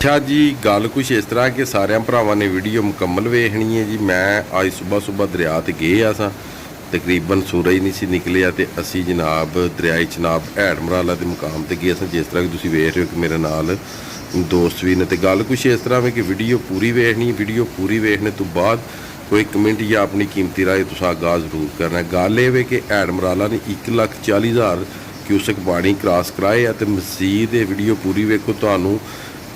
अच्छा जी, गल कुछ इस तरह कि सारे भरावां ने वीडियो मुकम्मल वेखनी है जी। मैं आज सुबह सुबह दरिया ते गए असां, तकरीबन सूरज नहीं सी निकलिया ते असी जनाब दरियाई चनाब हैड़ मराला के मुकाम ते गए असां। जिस तरह कि तुसीं वेख रहे हो कि मेरे नाल दोस्त भी ने, ते गल कुछ इस तरह में कि वीडियो पूरी वेखनी। वीडियो पूरी वेखने तो बाद कोई कमेंट या अपनी कीमती राय तुसां आगाज़ जरूर करना। गल ये वे कि हैड़ मराला ने 1,40,000 क्यूसक पानी क्रॉस कराए ते मजीद ये वीडियो पूरी वेखो तुहानूं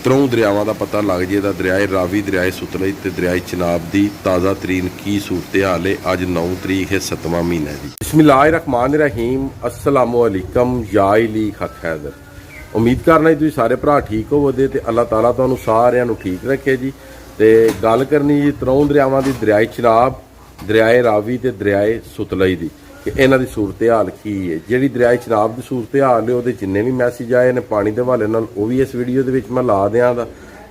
त्रों दरियावां का पता लग जाएगा। दरियाए रावी, दरियाए सतलुज ते दरियाए चनाब की ताज़ा तरीन की सूरत हाल है। अज 9 तरीक है, 7वां महीना है जी। बिस्मिल्लाहिर्रहमानिर्रहीम, अस्सलामुअलैकुम या अली हक हैदर। उम्मीद करना जी सारे भरा ठीक होवोगे ते अल्लाह ताला तुहानूं सारिआं नूं ठीक रखे जी। ते गल करनी जी त्रों दरियावां की, दरियाए चनाब, दरियाए रावी ते दरियाए सतलुज की कि इन्हां दी सूरत हाल की है। जिहड़ी दरियाए चनाब की सूरत हाल है उहदे जिन्ने भी मैसेज आए ने पानी के हवाले नाल वो भी इस वीडियो दे विच मैं ला देंगा।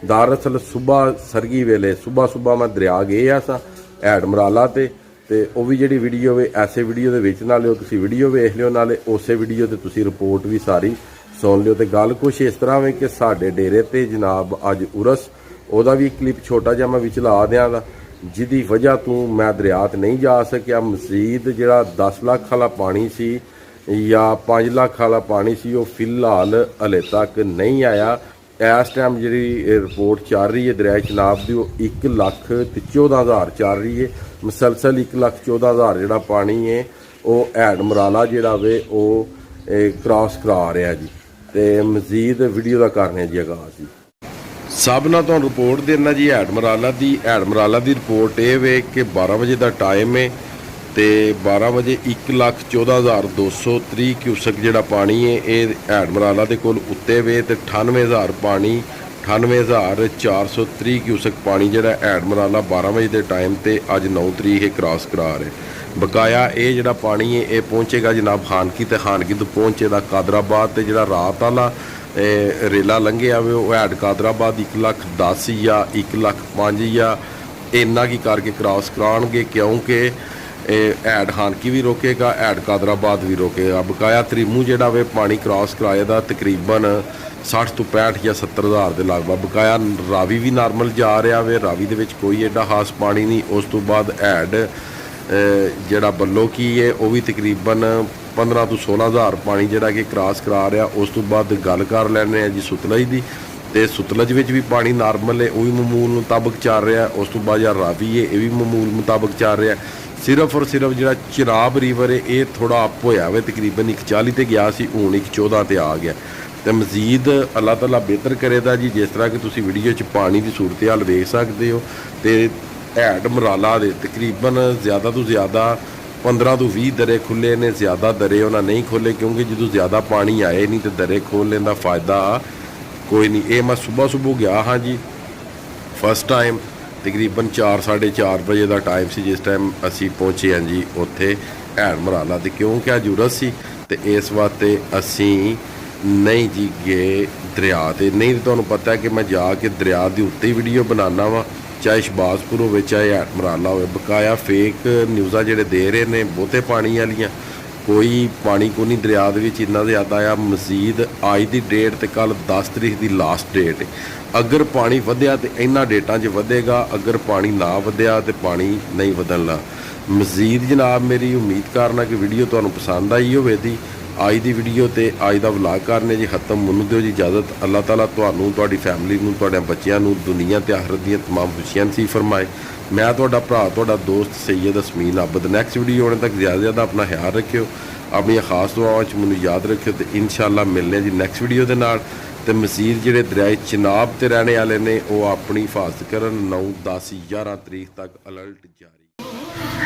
दरअसल सुबह सरगी वेले सुबह मैं दरिया गए असां हैड़ मराला ते वो भी जिहड़ी वीडियो वे ऐसे वीडियो दे विच नाले तुसीं वीडियो वेख लिओ, नाले उस वीडियो ते तुसीं रिपोर्ट भी सारी सुन लिओ। ते गल कुछ इस तरह वे कि साडे डेरे ते जनाब अज उरस, ਉਹਦਾ भी क्लिप छोटा जिहा मैं विच ला देंगा, जिहदी वजह तो मैं दरिया ते नहीं जा सकिया। मजीद जिहड़ा 10 लाख वाला पानी सी या 5 लाख वाला पानी सी वो फिलहाल हले तक नहीं आया। इस टाइम जी रिपोर्ट चल रही है दरिया चनाब की, वो 1,14,000 चल रही है। मुसलसल 1,14,000 जोड़ा पानी है वो हैड़ मराला जोड़ा वे वो क्रॉस करा रहा जी। तो मजीद वीडियो का करने जी आगाज़ जी। सब ना तो रिपोर्ट देना जी हैड़ मराला की रिपोर्ट ये वे कि 12 बजे का टाइम है तो 12 बजे 1,14,230 क्यूसक जोड़ा पानी है ये हैड़ मराला के कोल उत्ते वे। तो 98,000 पानी 98,430 क्यूसक पानी जोड़ा हैड़ मराला 12 बजे के टाइम ते अज 9 तरीक है क्रॉस करा रहे। बकाया ये जोड़ा पानी है ये पहुँचेगा जनाब खानकी, तो खानकी तो पहुँचेगा कादराबाद। तो जोड़ा रात वाला रेला लंघिया वे वो हैड कादराबाद 1,10,000 या 1,05,000 या इन्ना की करके क्रॉस कराएंगे, क्योंकि हैड खानकी भी रोकेगा, हैड कादराबाद भी रोकेगा। बकाया त्रिमू जोड़ा वे पानी क्रॉस कराए दा तकरीबन 60 तो 65 या 70,000 के लगभग। बकाया रावी भी नॉर्मल जा रहा वे, रावी दे विच कोई एडा खास पानी नहीं। उस तो बाद हैड जोड़ा बल्लो की है वह भी तकरीबन 15 तो 16,000 पानी जोड़ा कि क्रॉस करा रहा। उस तो बाद गल कर लैने जी सतलुज की, तो सतलुज में भी पानी नॉर्मल है, वह भी मामूल मुताबिक चल रहा है। उस तो बाद जो रावी है ये भी मामूल मुताबिक चल रहा है। सिर्फ और सिर्फ जो चिनाब रिवर है ये थोड़ा अप होया वे, तकरीबन 1,40 ते गया सी, हुण 1,14 ते आ गया। तो मजीद अल्लाह ताला बेहतर करेगा जी। जिस तरह कि तुसीं वीडियो च पानी की सूरत हाल वेख सकते हो। तो हैड मराला दे तकरीबन ज़्यादा तो ज़्यादा 15 तो 20 दरे खुले ने, ज़्यादा दरे उन्हें नहीं खोले, क्योंकि जो ज़्यादा पानी आए नहीं तो दरे खोलने का फ़ायदा कोई नहीं। ये मैं सुबह गया हाँ जी, फर्स्ट टाइम तकरीबन 4 साढ़े 4 बजे का टाइम से जिस टाइम असी पहुँचे हैं जी उत्थे हैड़ मराला। तो क्योंकि अज उरस सी तो इस वास्ते असी नहीं जी गए दरिया ते। नहीं तो तुहानूं पता है कि मैं जाके दरिया के उत्ते ही वीडियो बनाना वा, चाहे शबाजपुर हो चाहे हैड़ मराला हो। बकाया फेक न्यूज़ा जोड़े दे रहे हैं बहुते पानी वालियां, कोई पानी को नहीं दरिया इन्ना ज़्यादा आ। मजीद अज की डेट तो कल 10 तरीक की लास्ट डेट है। अगर पानी वधिया तो इन्होंने डेटा वधेगा, अगर पानी ना वधिया तो पानी नहीं वधन ला। मजीद जनाब मेरी उम्मीद करना कि वीडियो तुहानूं पसंद आई होवेगी। अज की वीडियो तो अज का व्लॉग करने जी खत्म। मैनूं दिओ जी इजाजत। अल्लाह ताला तुहानूं, तुहाडी फैमिली नूं, तुहाडे बच्चिआं नूं दुनिया ते आखिरत दीआं तमाम खुशियां नसीब फरमाए। मैं तुहाडा भरा, तुहाडा दोस्त सैयद असमीन आबद। नैक्सट वीडियो आने तक ज़्यादा अपना ख्याल रखियो, अपनी खास दुआवां च मैनूं याद रखियो। तो इंशाअल्लाह मिलने जी नैक्सट वीडियो दे नाल। ते मजीद जिहड़े दरियाए चनाब ते रहने वाले ने वो अपनी हिफाजत करन। 9, 10, 11 तरीक तक अलर्ट जारी।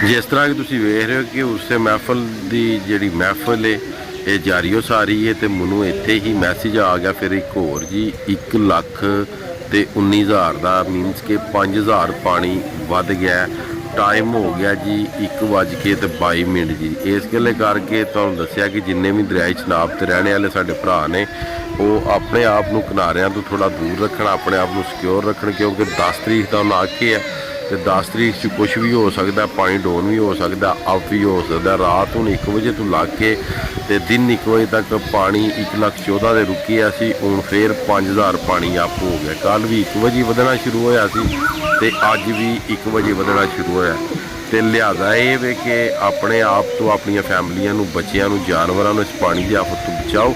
जिस तरह कि तुसीं वेख रहे हो कि उस महफल की जिहड़ी महफल है ये जारी हो सारी है। तो मैनू इत्थे ही मैसेज आ गया फिर एक होर जी 1,19,000 का, मीनस कि 5,000 पानी वध गया। टाइम हो गया जी 1:22 जी। इस गल्ले करके तुहानूं दस्सिया कि जिन्ने भी दरियाए चनाब ते रहने वाले साडे भरा ने वो अपने आप नूं किनारियां तो थोड़ा दूर रखना, अपने आप नूं सिक्योर रखन, क्योंकि 10 तरीक का उन्हें आखे है ਤੇ 10 ਤਰੀਕ 'ਚ ਕੁਝ ਵੀ ਹੋ ਸਕਦਾ, ਪਾਣੀ ਡਾਊਨ ਵੀ ਹੋ ਸਕਦਾ, ਅਪ ਵੀ ਹੋ ਸਕਦਾ। ਰਾਤ ਹੁਣ 1 ਵਜੇ ਤੋਂ ਲੱਗ ਕੇ ਤੇ ਦਿਨ 1 ਵਜੇ ਤੱਕ ਪਾਣੀ 1,14,000 ਦੇ ਰੁਕਿਆ ਸੀ। ਹੁਣ ਫੇਰ 5,000 ਪਾਣੀ ਅਪ ਹੋ ਗਿਆ। ਕੱਲ ਵੀ 1 ਵਜੇ ਵਧਣਾ ਸ਼ੁਰੂ ਹੋਇਆ ਸੀ ਤੇ ਅੱਜ ਵੀ 1 ਵਜੇ ਵਧਣਾ ਸ਼ੁਰੂ ਹੋਇਆ। ਤੇ ਲਿਹਾਜ਼ਾ ਇਹ ਵੇ ਕਿ ਆਪਣੇ ਆਪ ਤੋਂ, ਆਪਣੀਆਂ ਫੈਮਲੀਆਂ ਨੂੰ, ਬੱਚਿਆਂ ਨੂੰ, ਜਾਨਵਰਾਂ ਨੂੰ ਇਸ ਪਾਣੀ ਦੀ ਆਫਤ ਤੋਂ ਬਚਾਓ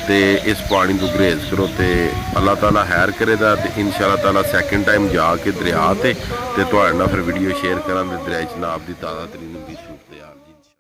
ਤੇ ਇਸ ਪਾਣੀ ਨੂੰ ਗੁਰੇਜ਼ ਕਰੋ ਤੇ ਅੱਲਾਹ ਤਾਲਾ ਖੈਰ ਕਰੇਗਾ। ਤੇ ਇਨਸ਼ਾ ਅੱਲਾਹ ਤਾਲਾ ਸੈਕਿੰਡ ਟਾਈਮ ਜਾ ਕੇ ਦਰਿਆ ਤੇ ਤੁਹਾਡੇ ਨਾਲ ਫਿਰ ਵੀਡੀਓ ਸ਼ੇਅਰ ਕਰਾਂਗੇ ਦਰਿਆ 'ਚ ਨਾਬ ਦੀ ਤਾਜ਼ਾ ਤਰੀਨ ਦੀ।